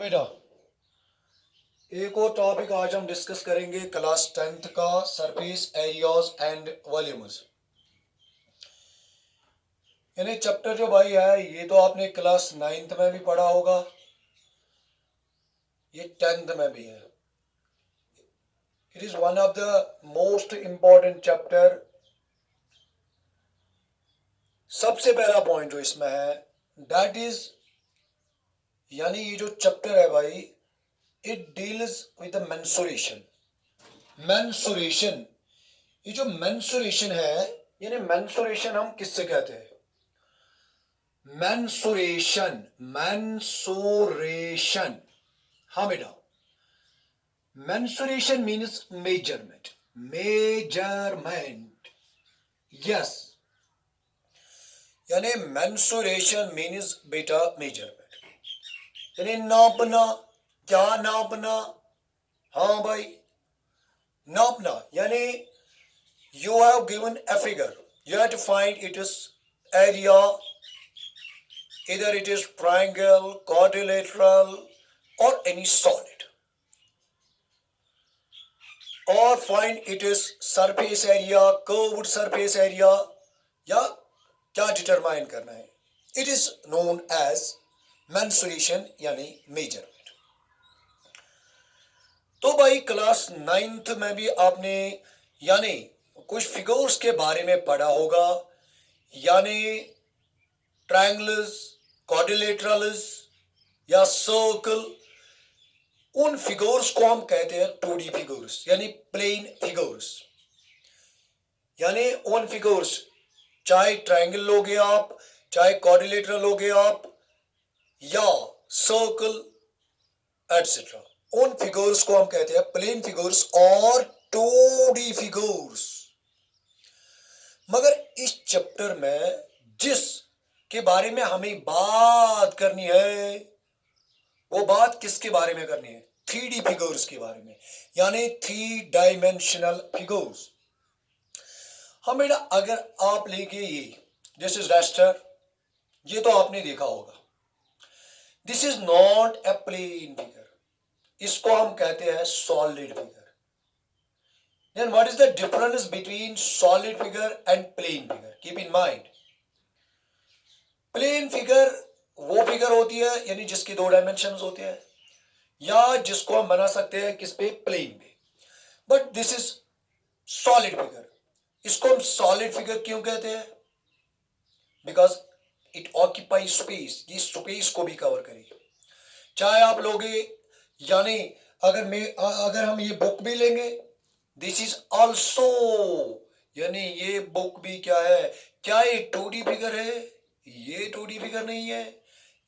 बेटा, एक और टॉपिक आज हम डिस्कस करेंगे क्लास 10th का सरफेस एरियाज एंड वॉल्यूम्स। यानी चैप्टर जो भाई है ये तो आपने क्लास 9th में भी पढ़ा होगा, ये 10th में भी है। It is one of the most important chapter. सबसे पहला पॉइंट जो इसमें है दैट इज, यानी ये जो चैप्टर है भाई, it deals with the mensuration. Mensuration, ये जो मेंसुरेशन है, यानी मेंसुरेशन हम किससे कहते हैं? मेंसुरेशन, मेंसुरेशन, हाँ बेटा, mensuration means measurement, measurement, yes. यानी मेंसुरेशन मीन्स बेटा मेजरमेंट, यानी नापना। क्या नापना? हाँ भाई, नापना। यानी you have given a figure, you have to find its area, either it is triangle, quadrilateral or any solid, or find it is surface area, curved surface area, या क्या डिटरमाइन करना है? It is known as mensuration यानी measurement. तो भाई class 9th में भी आपने यानी कुछ फिगर्स के बारे में पढ़ा होगा, यानी ट्रायंगल्स, क्वाड्रिलेटरल्स या सर्कल। उन फिगर्स को हम कहते हैं 2D फिगर्स, यानी प्लेन फिगर्स। यानी उन फिगर्स, चाहे ट्रायंगल लोगे आप, चाहे क्वाड्रिलेटरल लोगे आप, या सर्कल एटसेट्रा, उन फिगर्स को हम कहते हैं प्लेन फिगर्स और 2D फिगर्स। मगर इस चैप्टर में जिस के बारे में हमें बात करनी है, वो बात किसके बारे में करनी है? 3D फिगर्स के बारे में, यानी 3 डायमेंशनल फिगर्स। हम बेटा अगर आप लेके ये दिस इज रेस्टर, ये तो आपने देखा होगा। This is not a plane figure, इसको हम कहते हैं solid figure. Then what is the difference between solid figure and plane figure? Keep in mind, plane figure वो फिगर होती है यानी जिसकी 2 डायमेंशन होते हैं, या जिसको हम बना सकते हैं किस पे? प्लेन पे। But this is solid figure. इसको हम सॉलिड फिगर क्यों कहते हैं? बिकॉज इट ऑक्यूपाई स्पेस, ये स्पेस को भी कवर करेगी। चाहे आप लोगे, यानी अगर हम ये बुक भी लेंगे, दिस इज ऑल्सो, यानी ये बुक भी क्या है? क्या ये 2D फिगर है? ये 2D फिगर नहीं है,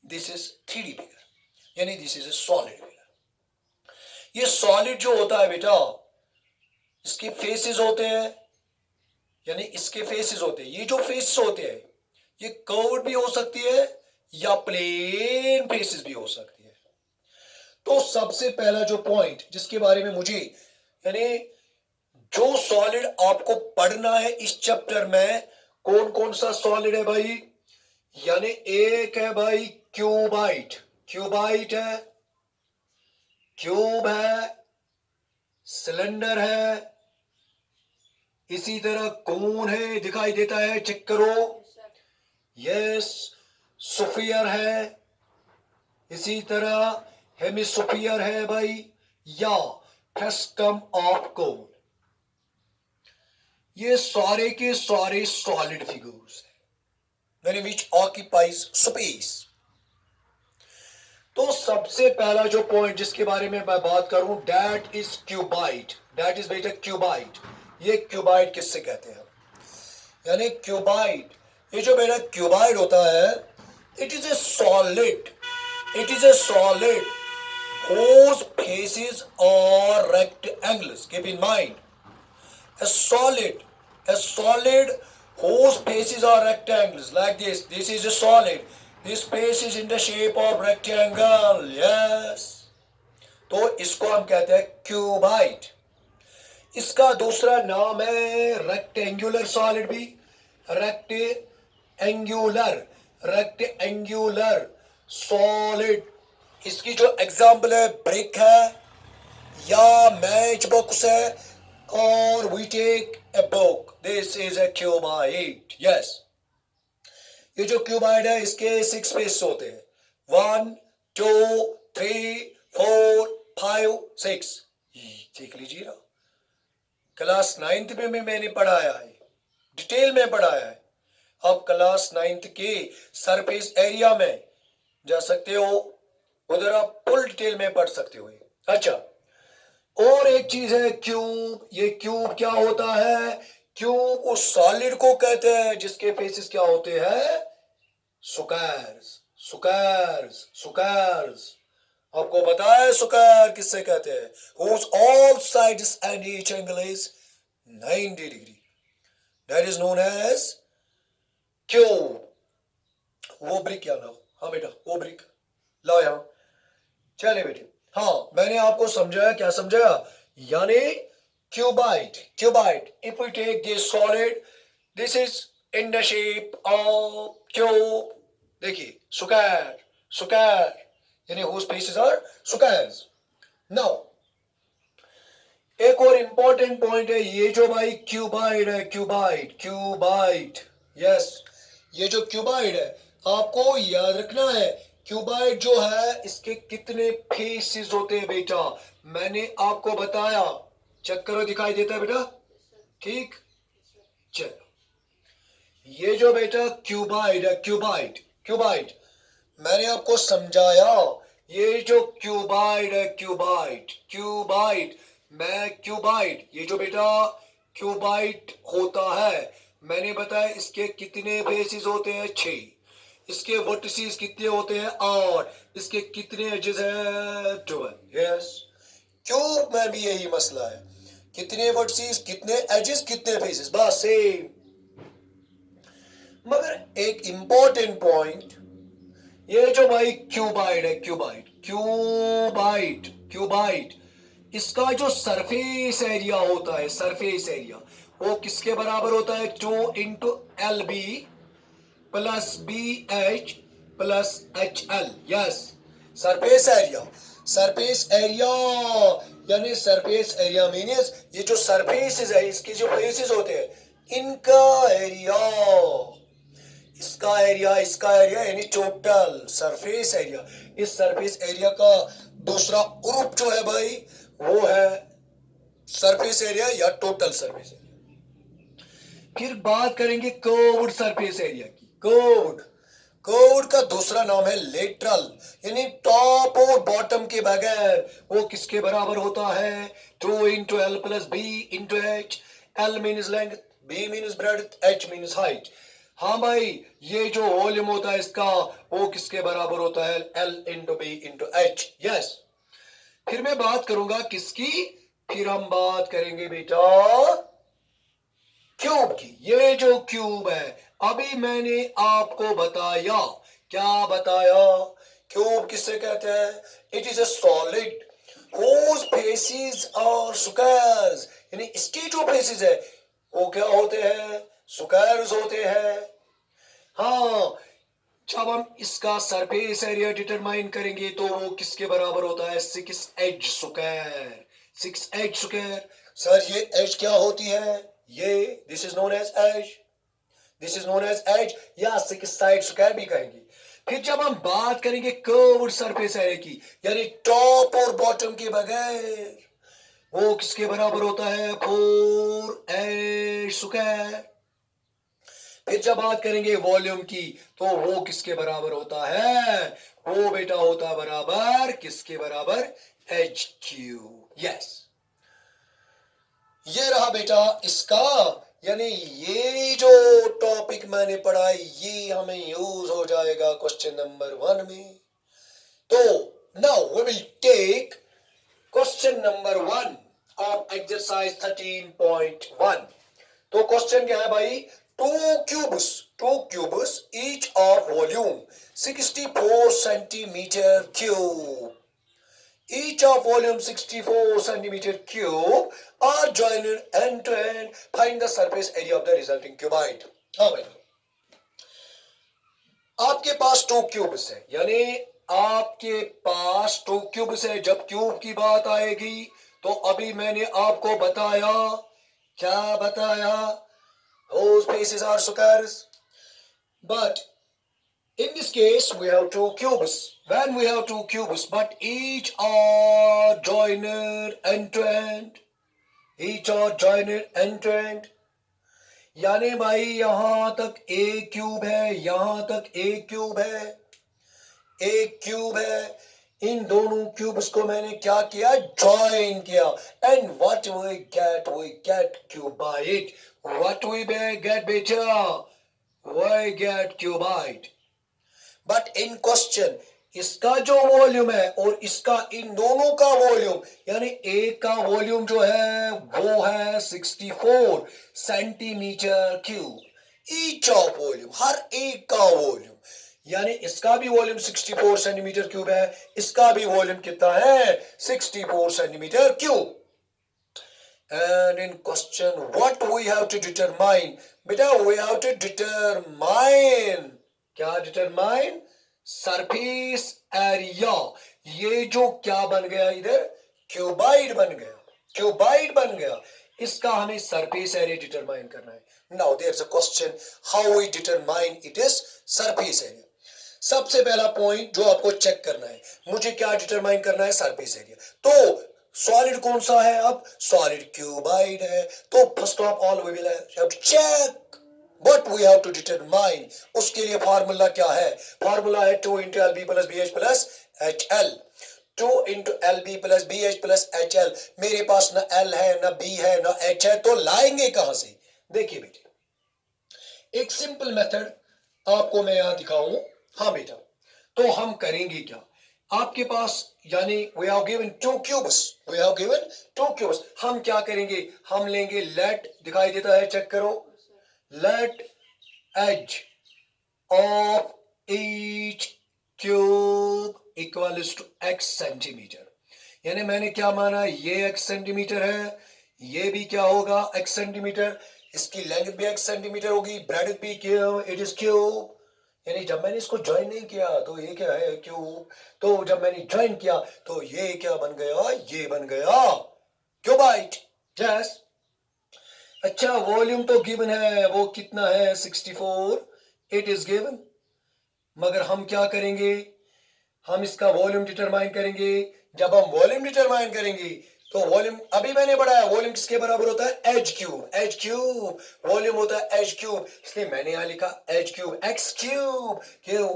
दिस इज 3D फिगर, यानी this is A solid figure. ये सॉलिड जो होता है बेटा, इसके फेसेस होते हैं, यानी इसके फेसेस होते हैं। ये जो फेसेस होते हैं ये कर्व्ड भी हो सकती है या प्लेन फेसेस भी हो सकती है। तो सबसे पहला जो पॉइंट जिसके बारे में मुझे, यानी जो सॉलिड आपको पढ़ना है इस चैप्टर में, कौन कौन सा सॉलिड है भाई? यानी एक है भाई क्यूबाइट, क्यूबाइट है, क्यूब है, सिलेंडर है, इसी तरह कोन है, दिखाई देता है, चेक करो, यस, स्फीयर है, इसी तरह हेमिस्फीयर है भाई, या फ्रस्टम ऑफ कोन। ये सारे के सारे सॉलिड फिगर्स हैं विच ऑक्यूपाइज स्पेस। तो सबसे पहला जो पॉइंट जिसके बारे में मैं बात करूं, that is qubit. That is बेटा क्यूबाइट। ये क्यूबाइट किससे कहते हैं? यानी क्यूबाइट, ये जो बेटा क्यूबाइट होता है, it is a solid, it is a solid whose faces are rectangles. Keep in mind, a solid whose faces are rectangles like this. This is a solid. This face is in the shape of rectangle. Yes. तो इसको हम कहते हैं qubit. इसका दूसरा नाम है rectangular solid भी, रेक्टेंगुलर, रेक्टेंगुलर सॉलिड। इसकी जो एग्जाम्पल है ब्रिक है या मैच बॉक्स है, और we take a book, this is a cuboid. Yes, ये जो क्यूबाइड है इसके 6 फेसेस होते हैं, 1 2 3 4 5 6। देख लीजिए ना, क्लास 9th में मैंने पढ़ाया है, डिटेल में पढ़ाया है। अब क्लास 9th के सरफेस एरिया में जा सकते हो, उधर आप फुल डिटेल में पढ़ सकते हो। अच्छा, और एक चीज है क्यूब। ये क्यूब क्या होता है? क्यूब उस सॉलिड को कहते हैं जिसके फेसेस क्या होते हैं? Squares, squares, squares. आपको पता है स्क्वायर किससे कहते हैं? whose all sides and each angle is 90 degree, that is known as cube. वो ब्रिक या ना? हाँ बेटा, वो ब्रिक लाओ यहां। चले बेटे, हाँ मैंने आपको समझाया, क्या समझाया? यानी cuboid, cuboid, if we take this solid, this is in the shape of cube. देखिए, स्क्वायर, स्क्वायर, यानी whose faces are squares। Now एक और इंपॉर्टेंट पॉइंट है, ये जो भाई क्यूबाइड है, क्यूबाइड, क्यूबाइड, यस, ये जो क्यूबाइड है आपको याद रखना है, क्यूबाइड जो है इसके कितने फेसेस होते हैं बेटा? मैंने आपको बताया, चेक करो, दिखाई देता है बेटा? ठीक, चलो, ये जो बेटा क्यूबाइड है, क्यूबाइड, क्यूबाइड, मैंने आपको समझाया, ये जो क्यूबाइड है, क्यूबाइड, क्यूबाइड, मैं क्यूबाइड, ये जो बेटा क्यूबाइड होता है, मैंने बताया इसके कितने फेसेस होते हैं? 6। इसके वर्टिसेस कितने होते हैं? 8। इसके कितने एजेस हैं? 12। यस, क्यूब में भी यही मसला है, कितने वर्टिसेस, कितने एजेस, कितने फेसेस, बस सेम। मगर एक इंपॉर्टेंट पॉइंट, ये जो भाई क्यूबाइड है, क्यूबाइड, क्यूबाइड, क्यूबाइड, इसका जो सरफेस एरिया होता है, सरफेस एरिया, वो किसके बराबर होता है? 2 into L B plus B H plus H L. Yes, surface area, surface area, यानी सरफेस एरिया मीन्स ये जो सरफेसेस है, इसके जो फेसेस होते हैं, इनका एरिया, इसका एरिया, इसका एरिया, यानी टोटल सरफेस एरिया। इस सरफेस एरिया का दूसरा ग्रुप जो है भाई, वो है सरफेस एरिया या टोटल सरफेस एरिया। फिर बात करेंगे कर्व्ड सरफेस एरिया की। कर्व्ड, कर्व्ड का दूसरा नाम है लेटरल, यानी टॉप और बॉटम के बगैर। वो किसके बराबर होता है? 2 into L plus B into H. L means length, B means breadth, H means height. हाँ भाई, ये जो वॉल्यूम होता है इसका, वो किसके बराबर होता है? L into B into H. Yes, फिर मैं बात करूंगा किसकी? फिर हम बात करेंगे बेटा क्यूब की। ये जो क्यूब है, अभी मैंने आपको बताया, क्या बताया? क्यूब किससे कहते हैं? It is a solid whose faces are squares, यानी इसके जो फेसेस है वो क्या होते हैं? स्क्वायर्स होते हैं। हाँ, जब हम इसका सरफेस एरिया डिटरमाइन करेंगे तो वो किसके बराबर होता है? 6 H square, 6 H square. Sir ये एच क्या होती है? ये this is known as edge, this is known as edge, या 6 साइड स्क्वायर भी कहेंगे। फिर जब हम बात करेंगे कर्व्ड सरफेस एरिया की, यानी टॉप और बॉटम के बगैर, वो किसके बराबर होता है? 4 एच स्क्वायर। फिर जब बात करेंगे वॉल्यूम की, तो वो किसके बराबर होता है? वो बेटा होता है बराबर किसके बराबर? H cube. यस, ये रहा बेटा इसका, यानी ये जो टॉपिक मैंने पढ़ा ये हमें यूज हो जाएगा क्वेश्चन नंबर 1 में। तो now we will take question number 1 of exercise 13.1। तो क्वेश्चन क्या है भाई? Two cubes each of volume 64 centimetre cube, each of volume 64 centimeter cube are joined end to end, find the surface area of the resulting cuboid। हाँ भाई, आपके पास 2 cubes है, यानी आपके पास टू क्यूब्स है। जब क्यूब की बात आएगी तो अभी मैंने आपको बताया, क्या बताया, those spaces are squares. But in this case we have two cubes. When we have two cubes but each are joined end to end, each are joined end to end, यानी भाई यहां तक एक क्यूब है, यहां तक एक cube है, एक क्यूब है। इन दोनों क्यूब्स को मैंने क्या किया, ज्वाइन किया। And what we get cuboid. What we get बेटा, we get cuboid. But in question इसका जो वॉल्यूम है और इसका, इन दोनों का वॉल्यूम, यानी एक का वॉल्यूम जो है वो है 64 centimetre cube. Each of volume, हर एक का वॉल्यूम, यानी इसका भी वॉल्यूम 64 सेंटीमीटर क्यूब है, इसका भी वॉल्यूम कितना है, 64 centimetre cube. And in question, what we have to determine? बेटा we have to determine, क्या determine? Surface area. ये जो क्या बन गया इधर, क्यूबाइड बन गया, क्यूबाइड बन गया। इसका हमें सरफेस एरिया डिटरमाइन करना है। Now there is a question, how we determine it is surface area. सबसे पहला पॉइंट जो आपको चेक करना है, मुझे क्या डिटरमाइन करना है, सरफेस एरिया। तो सॉलिड कौन सा है, अब सॉलिड क्यूबाइड है। तो first of all we will have to check what we have to determine. उसके लिए फार्मूला क्या है, फार्मूला है 2 into L B plus B H plus H L. 2 into L B plus B H plus H L. मेरे पास ना L है ना बी है ना एच है, तो लाएंगे कहां से। देखिए बेटे, एक सिंपल मेथड आपको मैं यहां दिखाऊं। हाँ बेटा, तो हम करेंगे क्या, आपके पास यानी we have given two cubes, we have given two cubes, हम क्या करेंगे, हम लेंगे लेट, दिखाई देता है, चेक करो, let edge of each cube equals to x centimetre. यानी मैंने क्या माना, ये x सेंटीमीटर है, ये भी क्या होगा x सेंटीमीटर, इसकी लेंथ भी x सेंटीमीटर होगी, ब्रेड्थ भी इट इज क्यूब। यानी जब मैंने इसको ज्वाइन नहीं किया तो ये क्या है, क्यूब। तो जब मैंने ज्वाइन किया तो ये क्या बन गया, ये बन गया क्यूबाइट। यस, अच्छा वॉल्यूम तो गिवन है, वो कितना है 64, इट इज गिवन। मगर हम क्या करेंगे, हम इसका वॉल्यूम डिटरमाइन करेंगे। जब हम वॉल्यूम डिटरमाइन करेंगे तो वॉल्यूम अभी मैंने बढ़ाया, वॉल्यूम किसके बराबर होता है, H cube, H cube volume होता है एच क्यूब। इसलिए मैंने यहां लिखा एच क्यूब, एक्स क्यूब, क्यों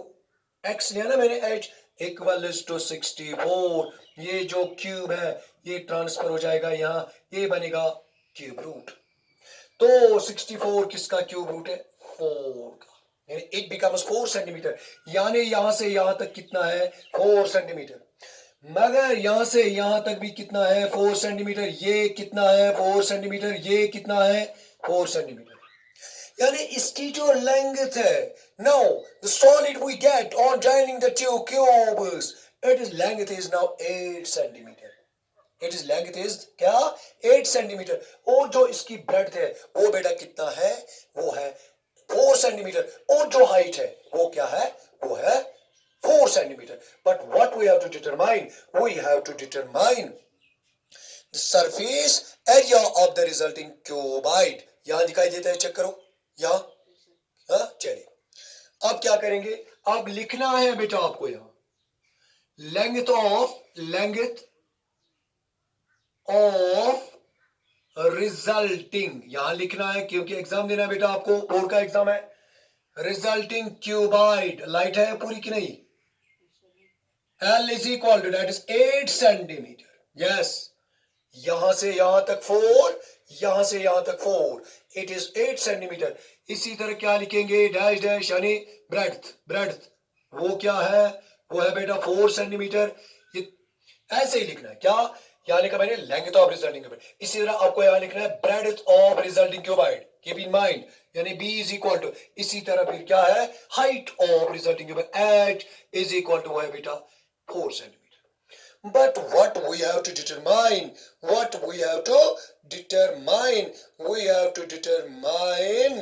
एक्स लिया ना मैंने, एच इक्वल्स टू 64। ये जो क्यूब है ये ट्रांसफर हो जाएगा यहां, ये बनेगा क्यूब रूट। तो 64 किसका क्यूब रूट है, 4 का, यानी इट बिकम्स 4 सेंटीमीटर। यानी यहां से यहां तक कितना है, 4 सेंटीमीटर। मगर यहां से यहां तक भी कितना है, 4 सेंटीमीटर। ये कितना है, 4 सेंटीमीटर। ये कितना है, 4 सेंटीमीटर। यानी इसकी जो लेंथ है, now the solid we get on joining the two cubes, it is length is now 8 centimetre. It is length is क्या, 8 सेंटीमीटर। और जो इसकी ब्रेड्थ है वो बेटा कितना है, वो है 4 सेंटीमीटर। और जो हाइट है वो क्या है, वो है 4 centimetre. But what we have to determine, we have to determine the surface area of the resulting cuboid. यहां दिखाई देता है, चेक करो यहां, हाँ चलिए अब क्या करेंगे, अब लिखना है बेटा आपको यहां लेंथ ऑफ रिजल्टिंग, यहां लिखना है क्योंकि एग्जाम देना है बेटा आपको, बोर्ड का एग्जाम है। रिजल्टिंग क्यूबाइड, लाइट है पूरी की नहीं, L is equal to that is 8 centimetre. Yes, यहां से यहां तक 4, यहां से यहां तक 4, इट इज 8 सेंटीमीटर। इसी तरह क्या लिखेंगे, डैश डैश, यानी ब्रेड्थ, ब्रेड्थ वो क्या है, वो है बेटा 4 सेंटीमीटर। ऐसे ही लिखना है, क्या यहां लिखा मैंने, लेंथ ऑफ रिजल्टिंग क्यूबाइड। इसी तरह आपको यहां लिखना है breadth of resulting cuboid, keep in mind, यानी b इज इक्वल टू, इसी तरह फिर क्या है, height of resulting cuboid, h is equal to, वो है बेटा 4 centimetre. But what we have to determine, what we have to determine, we have to determine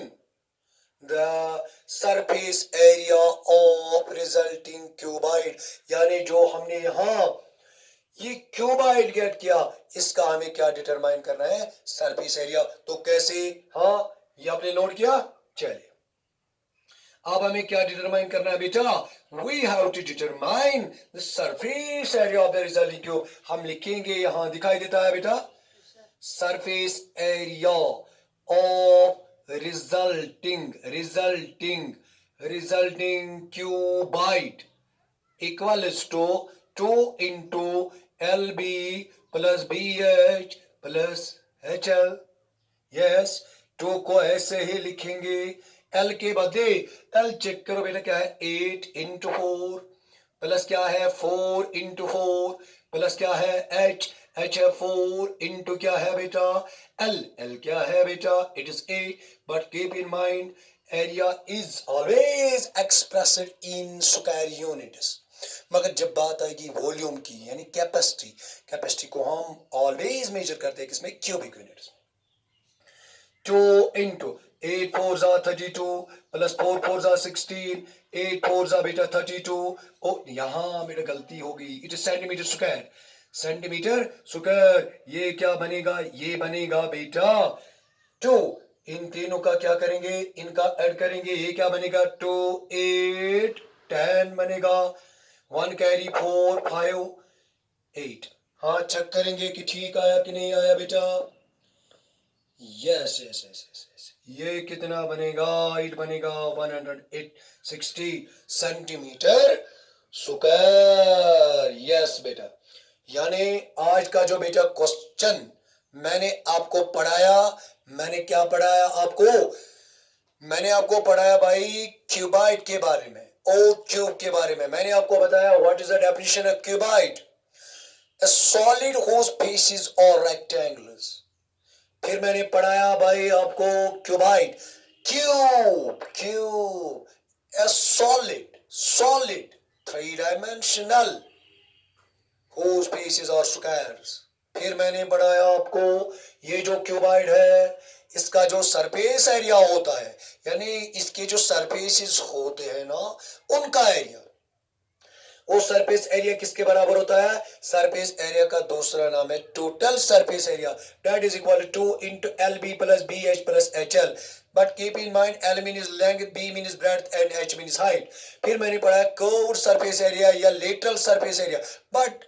the surface area of resulting cuboid, यानी जो हमने यहाँ ये क्यूबाइड गेट किया, इसका हमें क्या डिटरमाइन करना है, सरफेस एरिया। तो कैसे, हाँ ये आपने नोट किया। चलिए अब हमें क्या डिटरमाइन करना है बेटा, we have to determine the surface area of the resulting cube. हम लिखेंगे, यहां दिखाई देता है बेटा, surface area of resulting cuboid equals to 2 into LB plus BH plus HL। Yes, 2 को ऐसे ही लिखेंगे, L के बदले L चेक करो बेटा क्या है, 8 into 4 प्लस क्या है 4 into 4 प्लस क्या है H है 4 into क्या है बेटा L क्या है बेटा, it is 8। But keep in mind area is always expressed in square units, मगर जब बात आएगी वॉल्यूम की यानी कैपेसिटी को हम ऑलवेज मेजर करते हैं किसमें, क्यूबिक यूनिट्स। 2 into 8 4 जा 32 प्लस 4 4 जा 16, 8 4 जा बेटा 32। ओ यहां बेटा गलती हो गई, इट इज सेंटीमीटर स्क्वायर। ये क्या बनेगा, ये बनेगा बेटा 2। इन तीनों का क्या करेंगे, इनका ऐड करेंगे, ये क्या बनेगा 2 8 10 बनेगा, 1 कैरी 4 5 8। हाँ चेक करेंगे कि ठीक आया कि नहीं आया बेटा। यस यस यस यस, ये कितना बनेगा, इट बनेगा 160 सेंटीमीटर स्क्वायर। यस बेटा, यानी आज का जो बेटा क्वेश्चन मैंने आपको पढ़ाया, मैंने क्या पढ़ाया आपको, मैंने आपको पढ़ाया भाई क्यूबाइड के बारे में, ओ क्यूब के बारे में। मैंने आपको बताया what is the definition of cuboid, a solid whose faces are rectangles। फिर मैंने पढ़ाया भाई आपको cuboid, cube a solid 3 dimensional whose faces are squares। फिर मैंने पढ़ाया आपको ये जो क्यूबाइड है इसका जो सरफेस एरिया होता है, यानी इसके जो सरफेसेस होते हैं ना उनका एरिया, वो सरफेस एरिया किसके बराबर होता है, सरफेस एरिया का दूसरा नाम है total surface area, that is equal to 2 into LB plus BH plus HL। But keep in mind L means length, B means breadth and H means height. फिर मैंने पढ़ा कर्व्ड सरफेस एरिया या lateral surface area. But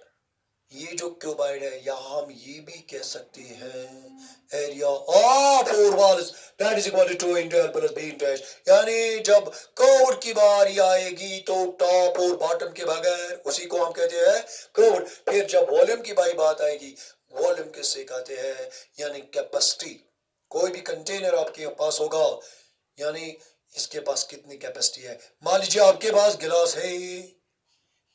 ये जो cuboid है यहां हम ये भी कह सकते हैं area of four walls that is equal to 2 into L plus B into H। यानी जब कर्व्ड की बारी आएगी तो टॉप और बॉटम के बगैर उसी को हम कहते हैं कर्व्ड। फिर जब वॉल्यूम की बात आएगी, वॉल्यूम किससे कहते हैं, यानी कैपेसिटी। कोई भी कंटेनर आपके पास होगा, यानी इसके पास कितनी कैपेसिटी है। मान लीजिए आपके पास गिलास है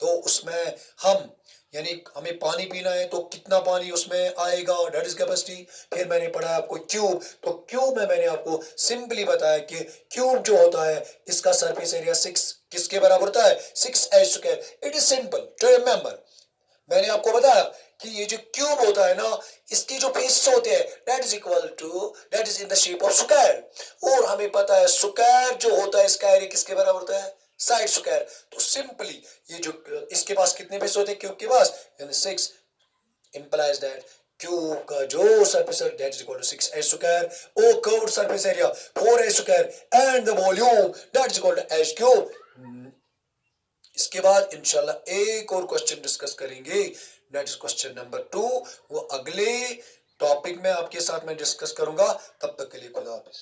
तो उसमें हम यानी हमें पानी पीना है तो कितना पानी उसमें आएगा, दैट इज कैपेसिटी। फिर मैंने पढ़ा आपको क्यूब, तो क्यूब में मैंने आपको सिंपली बताया कि क्यूब जो होता है इसका सरफेस एरिया 6 किसके बराबर होता है, 6h²। It is simple to remember. मैंने आपको बताया कि ये जो क्यूब होता है ना इसकी जो फेस होते हैं that is in the shape of square. और हमें पता है स्क्वायर जो होता है इसका एरिया किसके बराबर होता है, साइड स्क्वायर। तो सिंपली ये जो इसके पास कितने फेस होते हैं क्यूब के पास, यानी 6 implies that क्यूब का जो surface area that is equal to 6h²। Oh curved surface area 4h² and the volume that is equal to h³। इसके बाद इंशाल्लाह एक और क्वेश्चन डिस्कस करेंगे, दैट इज क्वेश्चन नंबर 2। वो अगले टॉपिक में आपके साथ मैं डिस्कस करूंगा। तब तक के लिए खुदा हाफिज़।